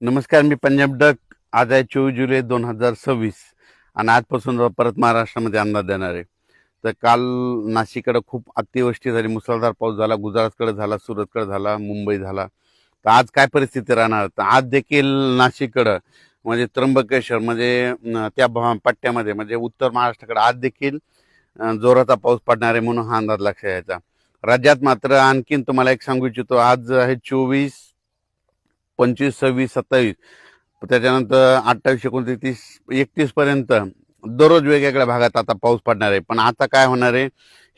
नमस्कार, मी पंजाब डक. आज आहे 24 जुलै 2026 आणि आजपासून परत महाराष्ट्रामध्ये अंदाज देणार आहे. तर काल नाशिककडे खूप अतिवृष्टी झाली, मुसळधार पाऊस झाला, गुजरातकडे झाला, सुरतकडे झाला, मुंबई झाला. तर आज काय परिस्थिती राहणार? तर आज देखील नाशिककडं म्हणजे त्र्यंबकेश्वर म्हणजे पट्ट्यामध्ये म्हणजे उत्तर महाराष्ट्राकडे आज देखील जोराचा पाऊस पडणार आहे म्हणून हा अंदाज लक्षात यायचा. राज्यात मात्र आणखीन तुम्हाला एक सांगू इच्छितो, आज आहे 24, 25, 26, 27, त्याच्यानंतर 28, 29, 30, 31 पर्यंत दररोज वेगवेगळ्या भागात आता पाऊस पडणार आहे. पण आता काय होणार आहे,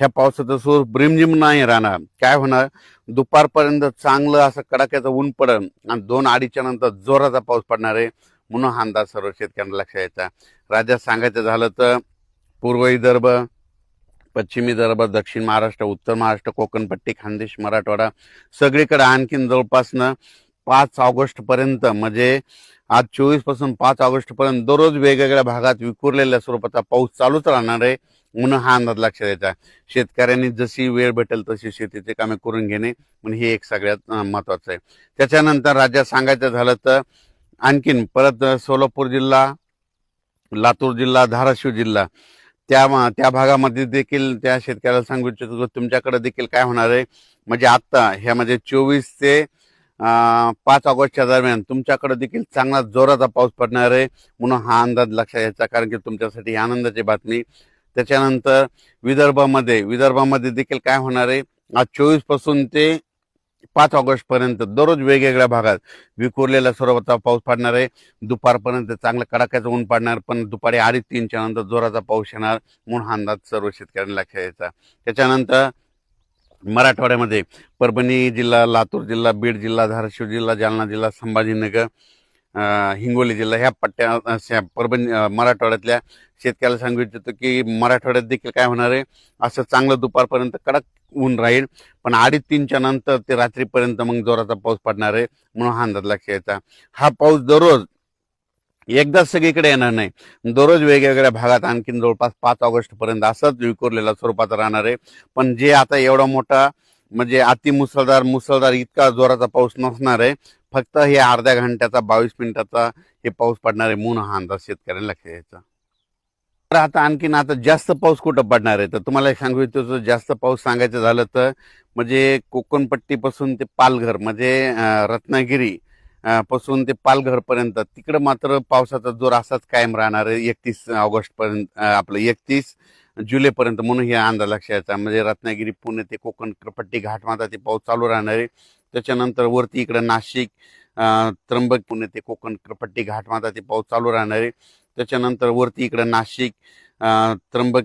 ह्या पावसाचा स्वरूप रिमझिम नाही राहणार. काय होणार, दुपारपर्यंत चांगलं असं कडाक्याचं ऊन पडेल आणि 2-2:30च्या नंतर जोराचा पाऊस पडणार आहे म्हणून हा अंदाज सर्व शेतकऱ्यांना लक्षात यायचा. राज्यात सांगायचं झालं तर पूर्व विदर्भ, पश्चिम विदर्भ, दक्षिण महाराष्ट्र, उत्तर महाराष्ट्र, कोकणपट्टी, खानदेश, मराठवाडा सगळीकडे आणखीन जवळपासनं 5 ऑगस्ट पर्यंत म्हणजे आज 24 पासून 5 ऑगस्ट पर्यंत दररोज वेगवेगळ्या भागात विखुरलेल्या स्वरूपाचा पाऊस चालूच राहणार आहे म्हणून हा अंदाज लक्षात यायचा. शेतकऱ्यांनी जशी वेळ भेटेल तशी शेतीचे कामे करून घेणे म्हणजे हे एक सगळ्यात महत्वाचं आहे. त्याच्यानंतर राज्यात सांगायचं झालं तर आणखीन परत सोलापूर जिल्हा, लातूर जिल्हा, धाराशिव जिल्हा त्या भागामध्ये देखील त्या शेतकऱ्याला सांगू इच्छितो तुमच्याकडे देखील काय होणार आहे म्हणजे आता ह्या म्हणजे 24 ते 5 ऑगस्टच्या दरम्यान तुमच्याकडे देखील चांगला जोराचा पाऊस पडणार आहे म्हणून हा अंदाज लक्षात यायचा, कारण की तुमच्यासाठी आनंदाची बातमी. त्याच्यानंतर विदर्भामध्ये देखील काय होणार आहे, आज 24 पासून ते 5 ऑगस्ट पर्यंत दररोज वेगवेगळ्या भागात विखुरलेल्या स्वरूपाचा पाऊस पडणार आहे. दुपारपर्यंत चांगलं कडाक्याचं ऊन पडणार, पण दुपारी 2:30-3च्या नंतर जोराचा पाऊस येणार म्हणून हा अंदाज सर्व शेतकऱ्यांना लक्षात यायचा. त्याच्यानंतर मराठवाड्यामध्ये परभणी जिल्हा, लातूर जिल्हा, बीड जिल्हा, धाराशिव जिल्हा, जालना जिल्हा, संभाजीनगर, हिंगोली जिल्हा ह्या परभणी मराठवाड्यातल्या शेतकऱ्याला सांगू इच्छितो की मराठवाड्यात देखील काय होणार आहे, असं चांगलं दुपारपर्यंत कडक ऊन राहील, पण 2:30-3च्या नंतर ते रात्रीपर्यंत मग जोराचा पाऊस पडणार आहे म्हणून हा अंदाज लक्षात यायचा. हा पाऊस दररोज एकदाच सगळीकडे येणार नाही, दररोज वेगवेगळ्या भागात आणखीन जवळपास 5 ऑगस्ट पर्यंत असंच विखुरलेला स्वरूपाचा राहणार आहे. पण जे आता एवढा मोठा म्हणजे मुसळधार इतका जोराचा पाऊस नसणार आहे, फक्त हे अर्ध्या घंट्याचा 22 मिनिटाचा हे पाऊस पडणार आहे म्हणून हा अंदाज शेतकऱ्यांना लक्षात यायचा. तर आता जास्त पाऊस कुठं पडणार आहे, तर तुम्हाला एक सांगू इच्छितो, जास्त पाऊस सांगायचं झालं तर म्हणजे कोकणपट्टीपासून ते पालघर म्हणजे रत्नागिरी पासून ते पालघर पर्यंत तिकडे मात्र पावसाचा जोर असाच कायम राहणार आहे 31 ऑगस्ट पर्यंत, आपलं 31 जुलैपर्यंत म्हणून हे अंदाज लक्षात यायचा. म्हणजे रत्नागिरी, पुणे ते कोकणपट्टी घाटमाता ते पाऊस चालू राहणार आहे. त्याच्यानंतर वरती इकडे नाशिक, त्र्यंबक, पुणे ते कोकणपट्टी घाटमाता ते पाऊस चालू राहणार आहे. त्याच्यानंतर वरती इकडे नाशिक, त्र्यंबक